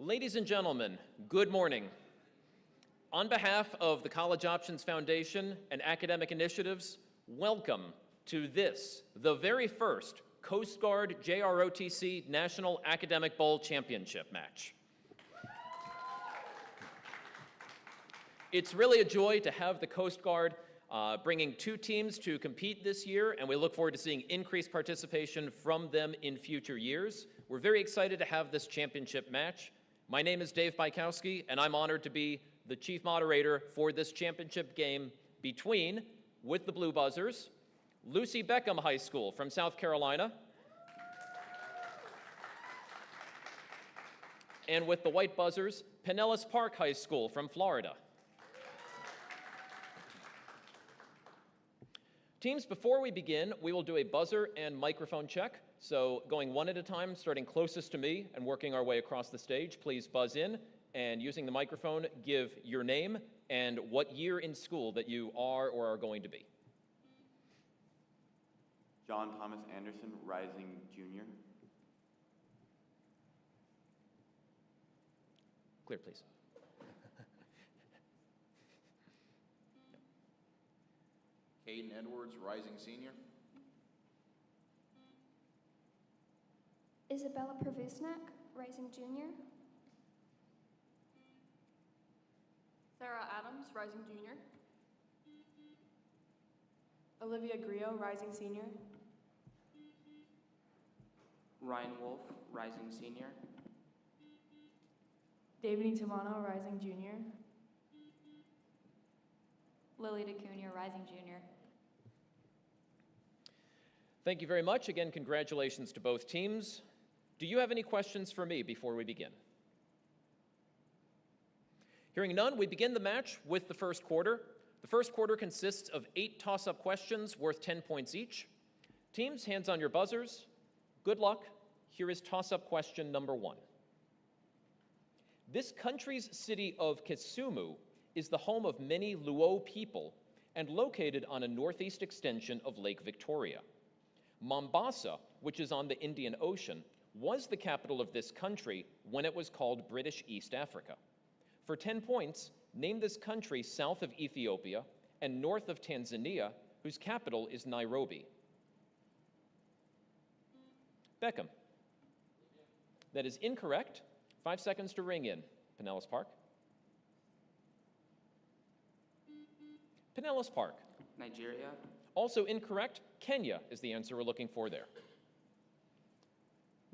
Ladies and gentlemen, good morning. On behalf of the College Options Foundation and academic initiatives, welcome to this, the very first Coast Guard JROTC National Academic Bowl Championship match. It's really a joy to have the Coast Guard bringing two teams to compete this year, and we look forward to seeing increased participation from them in future years. We're very excited to have this championship match. My name is Dave Bykowski, and I'm honored to be the chief moderator for this championship game between, with the Blue Buzzers, Lucy Beckham High School from South Carolina, and with the White Buzzers, Pinellas Park High School from Florida. Teams, before we begin, we will do a buzzer and microphone check. So going one at a time, starting closest to me and working our way across the stage, please buzz in, and using the microphone, give your name and what year in school that you are or are going to be. John Thomas Anderson, Rising Junior. Clear, please. Caden Edwards, Rising Senior. Isabella Pravusnak, Rising Junior. Sarah Adams, Rising Junior. Olivia Griot, Rising Senior. Ryan Wolf, Rising Senior. David Tamano, Rising Junior. Lily DeCunha, Rising Junior. Thank you very much. Again, congratulations to both teams. Do you have any questions for me before we begin? Hearing none, we begin the match with the first quarter. The first quarter consists of 8 toss-up questions worth 10 points each. Teams, hands on your buzzers. Good luck. Here is toss-up question number 1. This country's city of Kisumu is the home of many Luo people and located on a northeast extension of Lake Victoria. Mombasa, which is on the Indian Ocean, was the capital of this country when it was called British East Africa. For 10 points, name this country south of Ethiopia and north of Tanzania, whose capital is Nairobi. Beckham. That is incorrect. 5 seconds to ring in. Pinellas Park. Pinellas Park. Nigeria. Also incorrect. Kenya is the answer we're looking for there.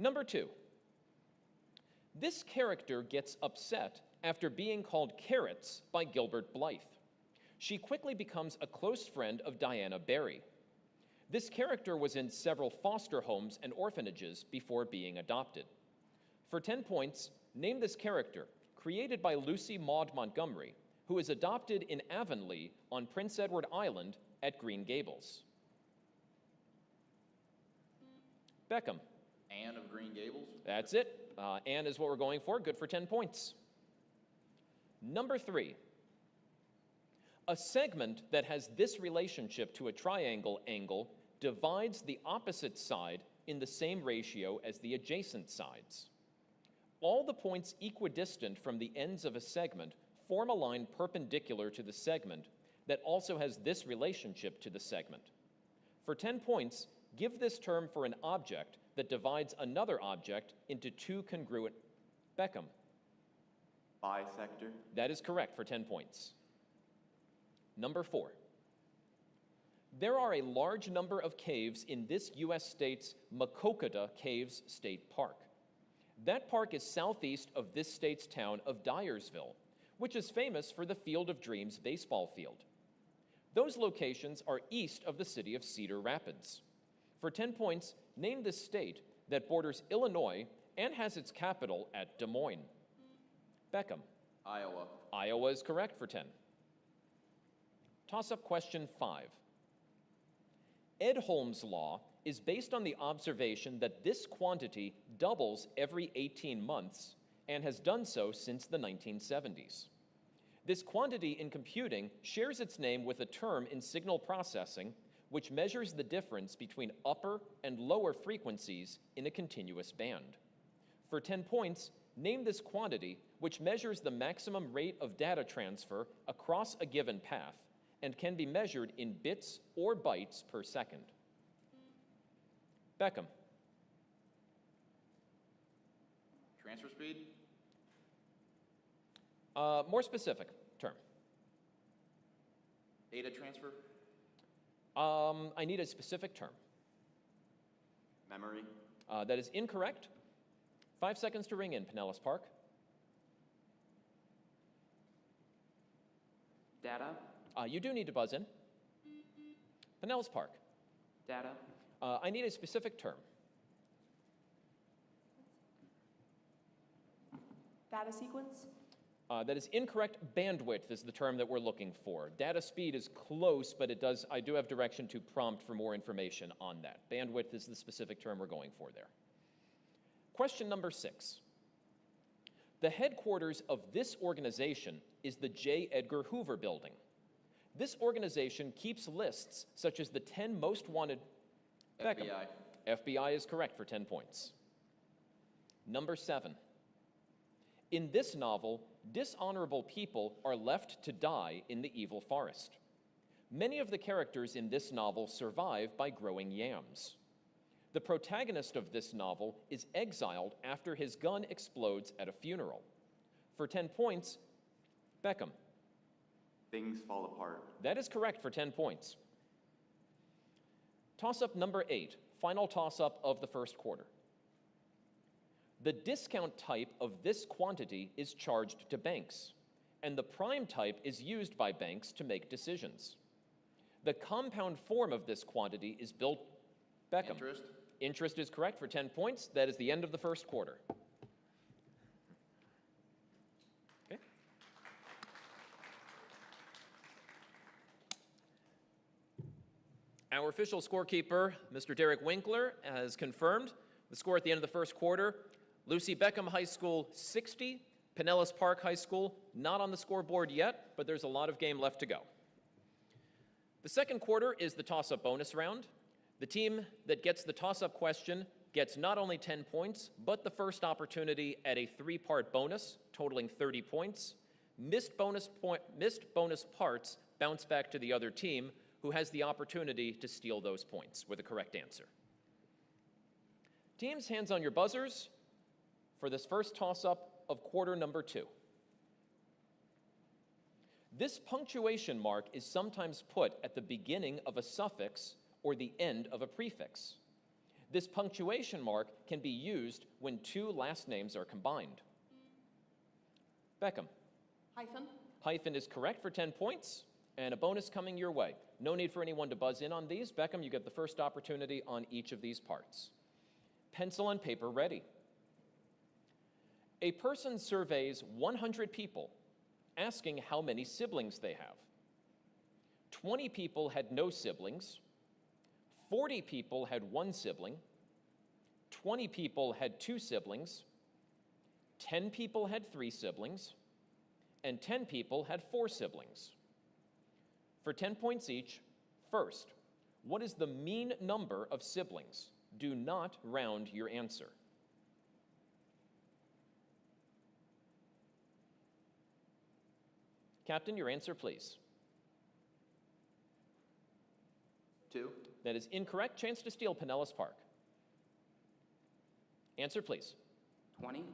Number 2. This character gets upset after being called Carrots by Gilbert Blythe. She quickly becomes a close friend of Diana Barry. This character was in several foster homes and orphanages before being adopted. For 10 points, name this character, created by Lucy Maud Montgomery, who is adopted in Avonlea on Prince Edward Island at Green Gables. Beckham. Anne of Green Gables. That's it. Anne is what we're going for. Good for 10 points. Number 3. A segment that has this relationship to a triangle angle divides the opposite side in the same ratio as the adjacent sides. All the points equidistant from the ends of a segment form a line perpendicular to the segment that also has this relationship to the segment. For 10 points, give this term for an object that divides another object into 2 congruent. Beckham. Bisector. That is correct for 10 points. Number 4. There are a large number of caves in this U.S. state's Maquoketa Caves State Park. That park is southeast of this state's town of Dyersville, which is famous for the Field of Dreams baseball field. Those locations are east of the city of Cedar Rapids. For 10 points, name the state that borders Illinois and has its capital at Des Moines. Beckham. Iowa. Iowa is correct for 10. Toss-up question 5. Edholm's law is based on the observation that this quantity doubles every 18 months and has done so since the 1970s. This quantity in computing shares its name with a term in signal processing which measures the difference between upper and lower frequencies in a continuous band. For 10 points, Name this quantity which measures the maximum rate of data transfer across a given path and can be measured in bits or bytes per second. Beckham. Transfer speed? More specific term. Data transfer? I need a specific term. Memory. That is incorrect. 5 seconds to ring in, Pinellas Park. Data. You do need to buzz in. Pinellas Park. Data. I need a specific term. Data sequence. That is incorrect. Bandwidth is the term that we're looking for. Data speed is close, but I do have direction to prompt for more information on that. Bandwidth is the specific term we're going for there. Question number 6. The headquarters of this organization is the J. Edgar Hoover Building. This organization keeps lists such as the 10 most wanted. Beckham. FBI. FBI is correct for 10 points. Number 7. In this novel, dishonorable people are left to die in the evil forest. Many of the characters in this novel survive by growing yams. The protagonist of this novel is exiled after his gun explodes at a funeral. For 10 points, Beckham. Things Fall Apart. That is correct for 10 points. Toss-up number 8, final toss-up of the first quarter. The discount type of this quantity is charged to banks, and the prime type is used by banks to make decisions. The compound form of this quantity is built. Beckham. Interest? Interest is correct for 10 points. That is the end of the first quarter. Okay. Our official scorekeeper, Mr. Derek Winkler, has confirmed the score at the end of the first quarter. Lucy Beckham High School 60, Pinellas Park High School not on the scoreboard yet, but there's a lot of game left to go. The second quarter is the toss-up bonus round. The team that gets the toss-up question gets not only 10 points, but the first opportunity at a 3-part bonus, totaling 30 points. Missed bonus parts bounce back to the other team, who has the opportunity to steal those points with a correct answer. Teams, hands on your buzzers for this first toss-up of quarter number 2. This punctuation mark is sometimes put at the beginning of a suffix or the end of a prefix. This punctuation mark can be used when 2 last names are combined. Beckham. Hyphen. Hyphen is correct for 10 points, and a bonus coming your way. No need for anyone to buzz in on these. Beckham, you get the first opportunity on each of these parts. Pencil and paper ready. A person surveys 100 people, asking how many siblings they have. 20 people had no siblings. 40 people had 1 sibling. 20 people had 2 siblings. 10 people had 3 siblings. And 10 people had 4 siblings. For 10 points each, first, what is the mean number of siblings? Do not round your answer. Captain, your answer, please. 2. That is incorrect. Chance to steal, Pinellas Park. Answer, please. 20.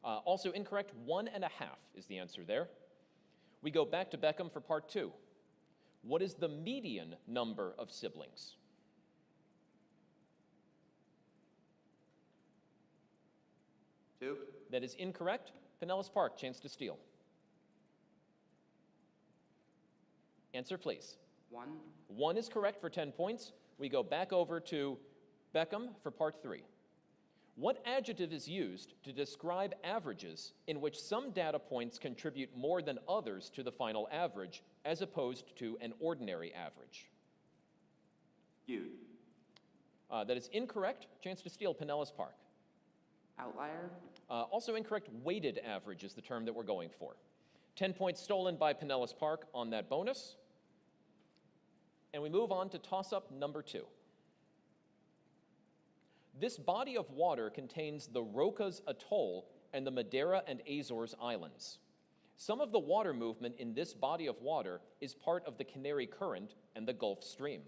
Also incorrect. 1.5 is the answer there. We go back to Beckham for part 2. What is the median number of siblings? Two. That is incorrect. Pinellas Park, chance to steal. Answer, please. 1. 1 is correct for 10 points. We go back over to Beckham for part 3. What adjective is used to describe averages in which some data points contribute more than others to the final average, as opposed to an ordinary average? Skewed. That is incorrect. Chance to steal, Pinellas Park. Outlier. Also incorrect. Weighted average is the term that we're going for. 10 points stolen by Pinellas Park on that bonus. And we move on to toss-up number 2. This body of water contains the Rokas Atoll and the Madeira and Azores Islands. Some of the water movement in this body of water is part of the Canary Current and the Gulf Stream.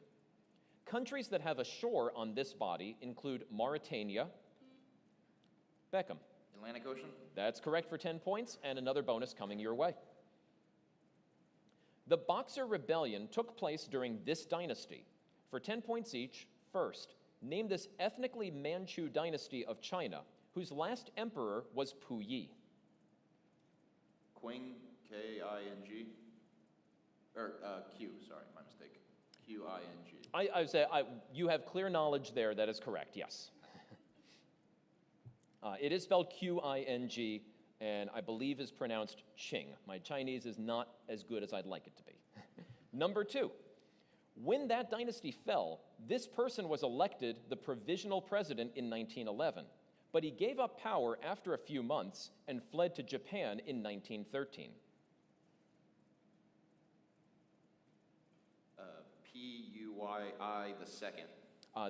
Countries that have a shore on this body include Mauritania. Beckham. Atlantic Ocean. That's correct for 10 points, and another bonus coming your way. The Boxer Rebellion took place during this dynasty. For 10 points each, first, name this ethnically Manchu dynasty of China, whose last emperor was Puyi. Qing, K-I-N-G. Or Q, sorry, my mistake. Q-I-N-G. I would say you have clear knowledge there. That is correct, yes. It is spelled Q-I-N-G, and I believe is pronounced Qing. My Chinese is not as good as I'd like it to be. Number two, when that dynasty fell, this person was elected the provisional president in 1911, but he gave up power after a few months and fled to Japan in 1913. P-U-Y-I the second.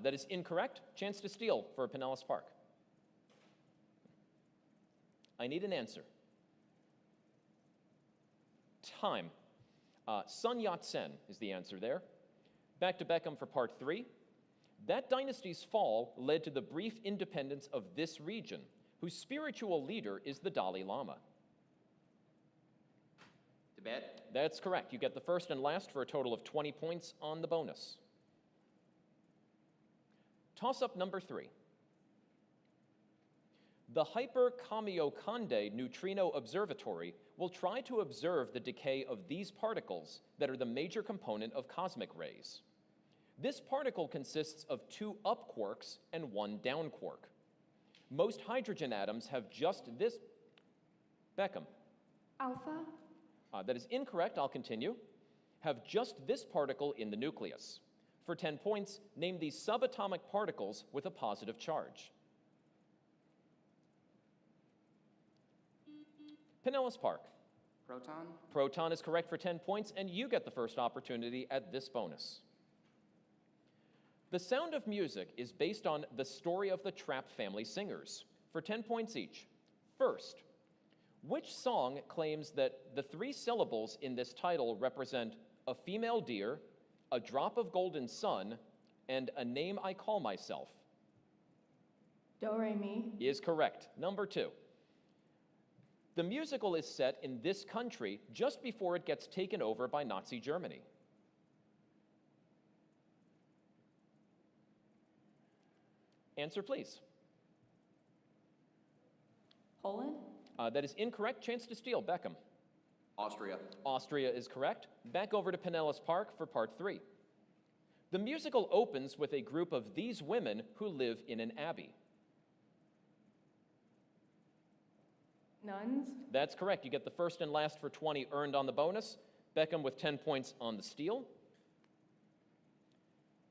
That is incorrect. Chance to steal for Pinellas Park. I need an answer. Time. Sun Yat-sen is the answer there. Back to Beckham for part 3. That dynasty's fall led to the brief independence of this region, whose spiritual leader is the Dalai Lama. Tibet. That's correct. You get the first and last for a total of 20 points on the bonus. Toss-up number 3. The Hyper-Kamiokande Neutrino Observatory will try to observe the decay of these particles that are the major component of cosmic rays. This particle consists of 2 up quarks and 1 down quark. Most hydrogen atoms have just this. Beckham. Alpha. That is incorrect. I'll continue. Have just this particle in the nucleus. For 10 points, name these subatomic particles with a positive charge. Pinellas Park. Proton. Proton is correct for 10 points, and you get the first opportunity at this bonus. The Sound of Music is based on the story of the Trapp family singers. For 10 points each. First, which song claims that the 3 syllables in this title represent a female deer, a drop of golden sun, and a name I call myself? Do, re, mi. Is correct. Number 2. The musical is set in this country just before it gets taken over by Nazi Germany. Answer, please. Poland. That is incorrect. Chance to steal. Beckham. Austria. Austria is correct. Back over to Pinellas Park for part 3. The musical opens with a group of these women who live in an abbey. Nuns. That's correct. You get the first and last for 20 earned on the bonus. Beckham with 10 points on the steal.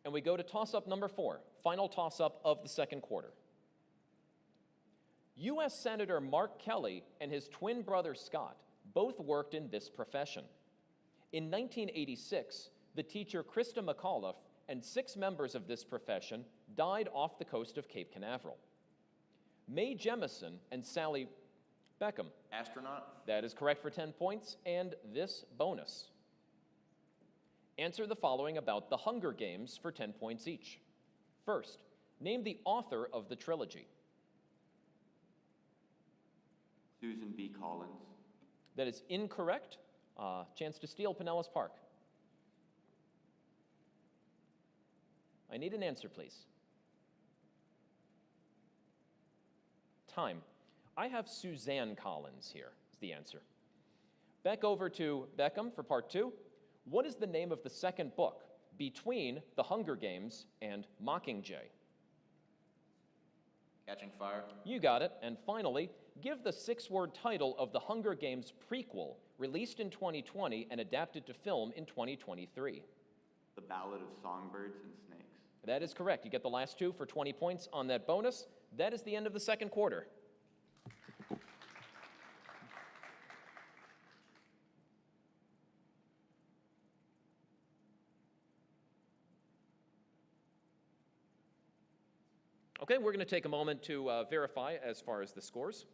And we go to toss-up number 4, final toss-up of the second quarter. U.S. Senator Mark Kelly and his twin brother Scott both worked in this profession. In 1986, the teacher Krista McAuliffe and 6 members of this profession died off the coast of Cape Canaveral. Mae Jemison and Sally Beckham. Astronaut. That is correct for 10 points, and this bonus. Answer the following about the Hunger Games for 10 points each. First, name the author of the trilogy. Susan B. Collins. That is incorrect. Chance to steal. Pinellas Park. I need an answer, please. Time. I have Suzanne Collins here, is the answer. Back over to Beckham for part 2. What is the name of the second book between The Hunger Games and Mockingjay? Catching Fire. You got it. And finally, give the 6-word title of the Hunger Games prequel, released in 2020 and adapted to film in 2023. The Ballad of Songbirds and Snakes. That is correct. You get the last 2 for 20 points on that bonus. That is the end of the second quarter. Okay, we're going to take a moment to verify as far as the scores.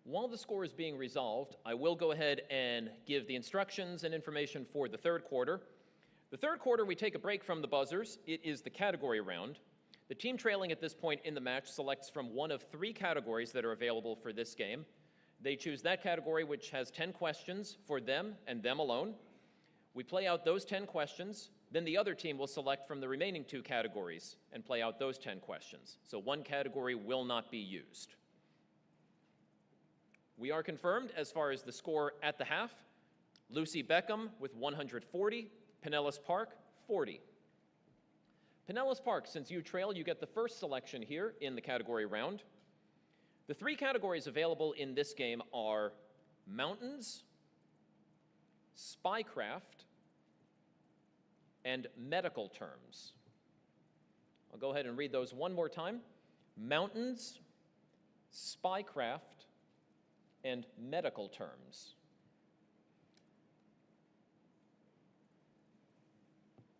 While the score is being resolved, I will go ahead and give the instructions and information for the third quarter. The third quarter, we take a break from the buzzers. It is the category round. The team trailing at this point in the match selects from one of 3 categories that are available for this game. They choose that category which has 10 questions for them and them alone. We play out those 10 questions, then the other team will select from the remaining 2 categories and play out those 10 questions. So one category will not be used. We are confirmed as far as the score at the half. Lucy Beckham with 140, Pinellas Park, 40. Pinellas Park, since you trail, you get the first selection here in the category round. The 3 categories available in this game are mountains, spycraft, and medical terms. I'll go ahead and read those one more time. Mountains, spycraft, and medical terms.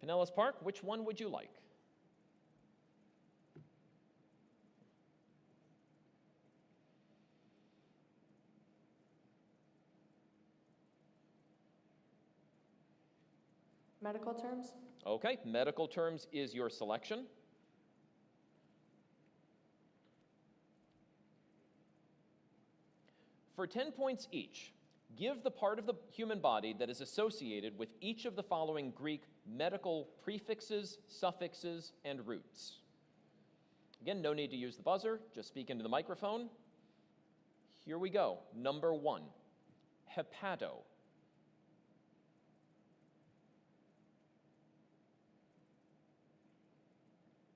Pinellas Park, which one would you like? Medical terms? Okay, medical terms is your selection. For 10 points each, give the part of the human body that is associated with each of the following Greek medical prefixes, suffixes, and roots. Again, no need to use the buzzer, just speak into the microphone. Here we go. Number 1, hepato.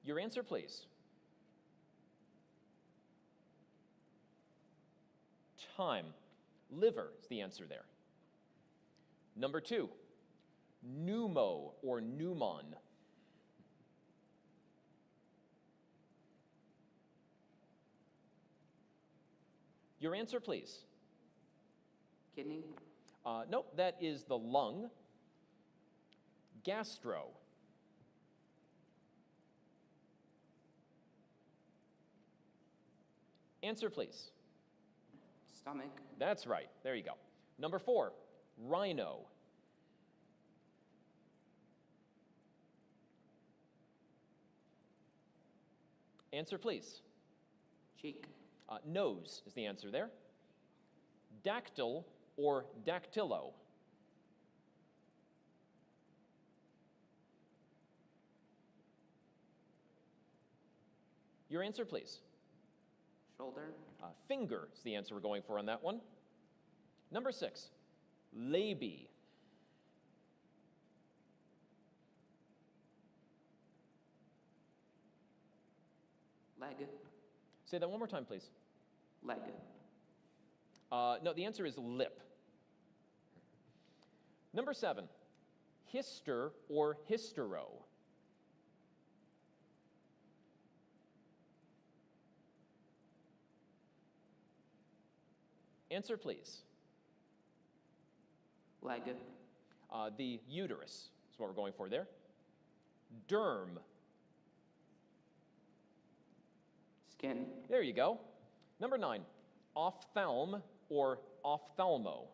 Your answer, please. Time. Liver is the answer there. Number 2, pneumo or pneumon. Your answer, please. Kidney? Nope, that is the lung. Gastro. Answer, please. Stomach? That's right. There you go. Number 4, rhino. Answer, please. Cheek? Nose is the answer there. Dactyl or dactylo. Your answer, please. Shoulder? Finger is the answer we're going for on that one. Number 6, labi. Leg? Say that one more time, please. Leg? No, the answer is lip. Number 7, hister or hystero. Answer, please. Leg? The uterus is what we're going for there. Derm. Skin? There you go. Number 9, ophthalm or ophthalmo.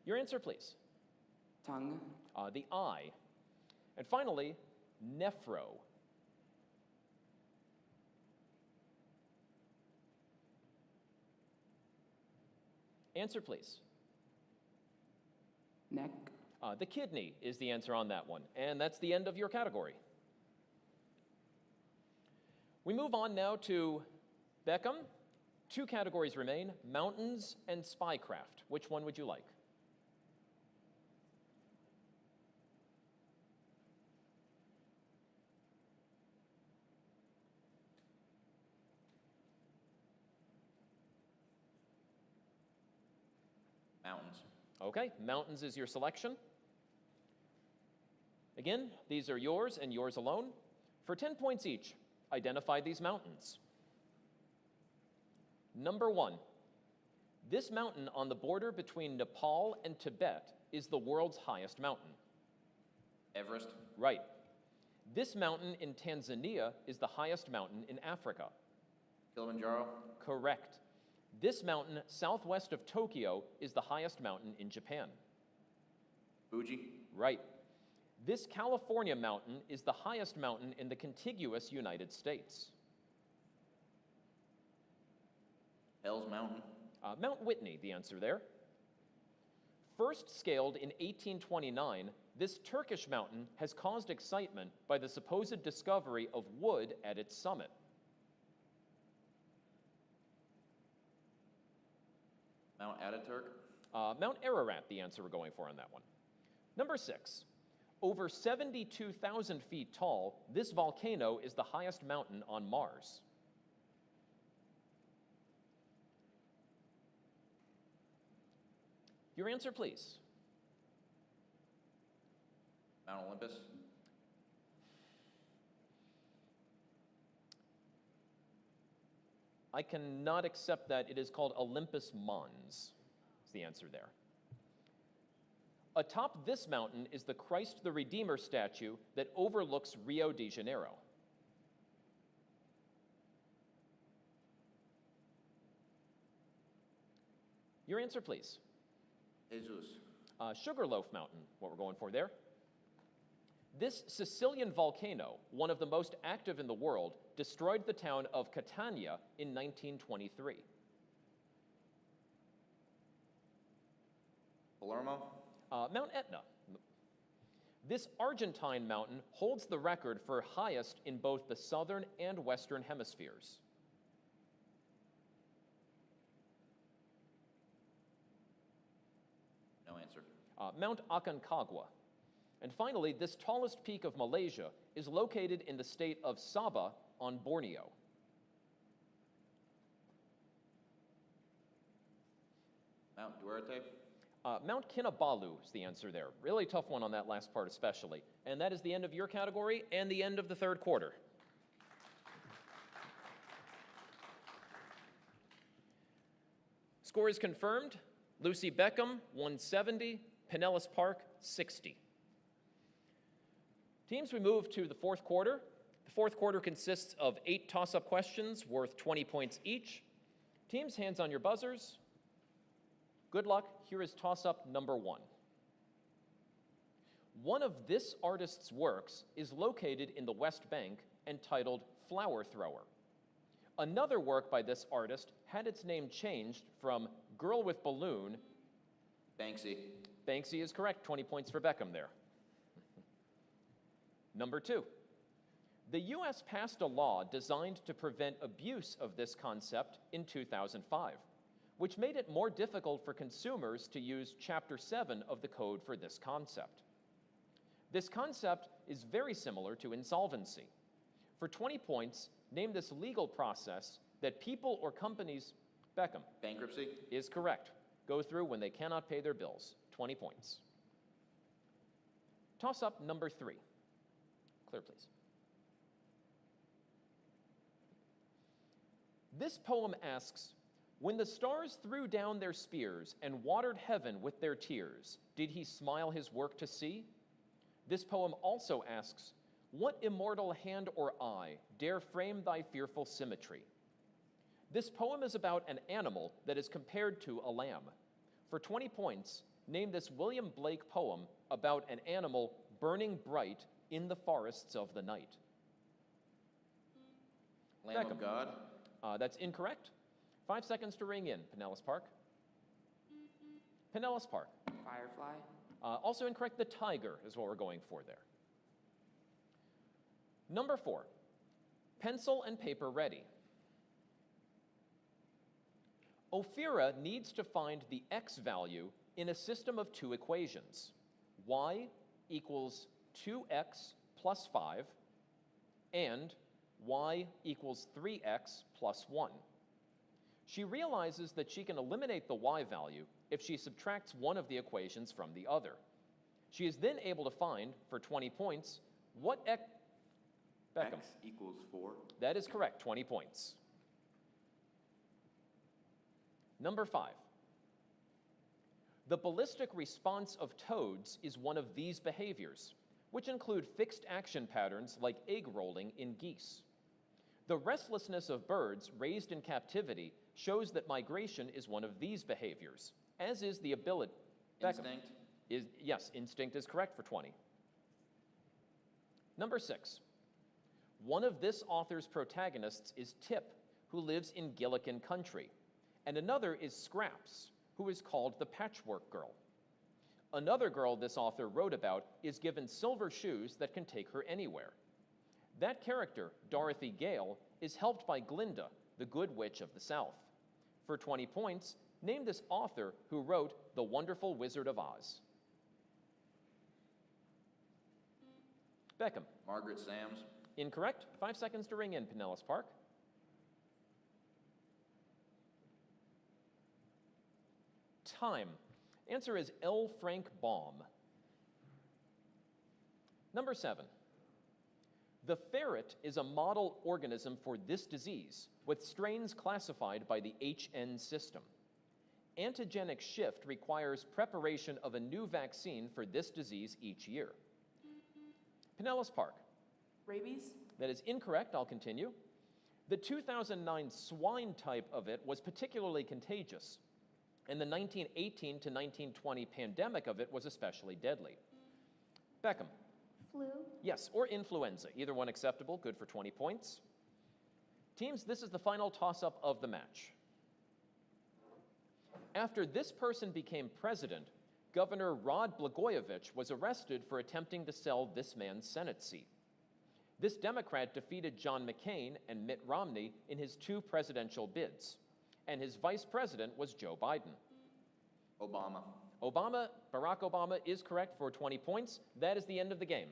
Your answer, please. Tongue? The eye. And finally, nephro. Answer, please. Neck? The kidney is the answer on that one, and that's the end of your category. We move on now to Beckham. 2 categories remain, mountains and spycraft. Which one would you like? Mountains. Okay, mountains is your selection. Again, these are yours and yours alone. For 10 points each, identify these mountains. Number 1, this mountain on the border between Nepal and Tibet is the world's highest mountain. Everest. Right. This mountain in Tanzania is the highest mountain in Africa. Kilimanjaro. Correct. This mountain southwest of Tokyo is the highest mountain in Japan. Fuji. Right. This California mountain is the highest mountain in the contiguous United States. Hell's Mountain. Mount Whitney, the answer there. First scaled in 1829, this Turkish mountain has caused excitement by the supposed discovery of wood at its summit. Mount Ataturk. Mount Ararat, the answer we're going for on that one. Number 6. Over 72,000 feet tall, this volcano is the highest mountain on Mars. Your answer, please. Mount Olympus. I cannot accept that. It is called Olympus Mons, is the answer there. Atop this mountain is the Christ the Redeemer statue that overlooks Rio de Janeiro. Your answer, please. Jesus. Sugarloaf Mountain, what we're going for there. This Sicilian volcano, one of the most active in the world, destroyed the town of Catania in 1923. Palermo. Mount Etna. This Argentine mountain holds the record for highest in both the southern and western hemispheres. No answer. Mount Aconcagua. And finally, this tallest peak of Malaysia is located in the state of Sabah on Borneo. Mount Duarte. Mount Kinabalu is the answer there. Really tough one on that last part especially. And that is the end of your category and the end of the third quarter. Score is confirmed. Lucy Beckham, 170. Pinellas Park, 60. Teams, we move to the fourth quarter. The fourth quarter consists of 8 toss-up questions worth 20 points each. Teams, hands on your buzzers. Good luck. Here is toss-up number 1. One of this artist's works is located in the West Bank and titled Flower Thrower. Another work by this artist had its name changed from Girl with Balloon. Banksy. Banksy is correct. 20 points for Beckham there. Number 2. The U.S. passed a law designed to prevent abuse of this concept in 2005, which made it more difficult for consumers to use Chapter 7 of the code for this concept. This concept is very similar to insolvency. For 20 points, name this legal process that people or companies... Beckham. Bankruptcy. Is correct. Go through when they cannot pay their bills. 20 points. Toss-up number 3. Clear, please. This poem asks, when the stars threw down their spears and watered heaven with their tears, did he smile his work to see? This poem also asks, what immortal hand or eye dare frame thy fearful symmetry? This poem is about an animal that is compared to a lamb. For 20 points, name this William Blake poem about an animal burning bright in the forests of the night. Lamb Beckham. of God. That's incorrect. 5 seconds to ring in, Pinellas Park. Pinellas Park. Firefly. Also incorrect, the tiger is what we're going for there. Number 4, pencil and paper ready. Ophira needs to find the x value in a system of 2 equations. Y equals 2x plus 5 and y equals 3x plus 1. She realizes that she can eliminate the y value if she subtracts one of the equations from the other. She is then able to find, for 20 points, what x... Beckham. X equals 4. That is correct, 20 points. Number 5. The ballistic response of toads is one of these behaviors. which include fixed action patterns like egg rolling in geese. The restlessness of birds raised in captivity shows that migration is one of these behaviors, as is the ability. Beckham. Instinct. Yes, instinct is correct for 20. Number 6. One of this author's protagonists is Tip, who lives in Gillikin country, and another is Scraps, who is called the Patchwork Girl. Another girl this author wrote about is given silver shoes that can take her anywhere. That character, Dorothy Gale, is helped by Glinda, the Good Witch of the South. For 20 points, name this author who wrote The Wonderful Wizard of Oz. Beckham. Margaret Sams. Incorrect. 5 seconds to ring in, Pinellas Park. Time. Answer is L. Frank Baum. Number 7. The ferret is a model organism for this disease, with strains classified by the HN system. Antigenic shift requires preparation of a new vaccine for this disease each year. Pinellas Park. Rabies? That is incorrect. I'll continue. The 2009 swine type of it was particularly contagious, and the 1918 to 1920 pandemic of it was especially deadly. Beckham. Flu. Yes, or influenza. Either one acceptable. Good for 20 points. Teams, this is the final toss-up of the match. After this person became president, Governor Rod Blagojevich was arrested for attempting to sell this man's Senate seat. This Democrat defeated John McCain and Mitt Romney in his 2 presidential bids, and his vice president was Joe Biden. Obama. Barack Obama is correct for 20 points. That is the end of the game.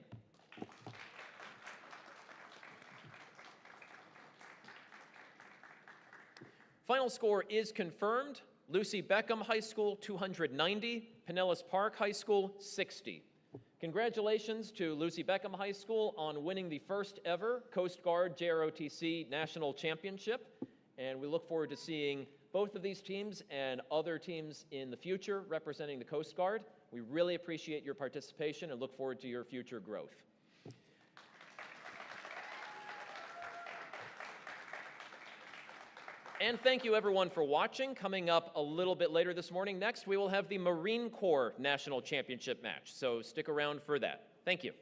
Final score is confirmed. Lucy Beckham High School, 290. Pinellas Park High School, 60. Congratulations to Lucy Beckham High School on winning the first ever Coast Guard JROTC National Championship. And we look forward to seeing both of these teams and other teams in the future representing the Coast Guard. We really appreciate your participation and look forward to your future growth. And thank you everyone for watching. Coming up a little bit later this morning, next we will have the Marine Corps National Championship match. So stick around for that. Thank you.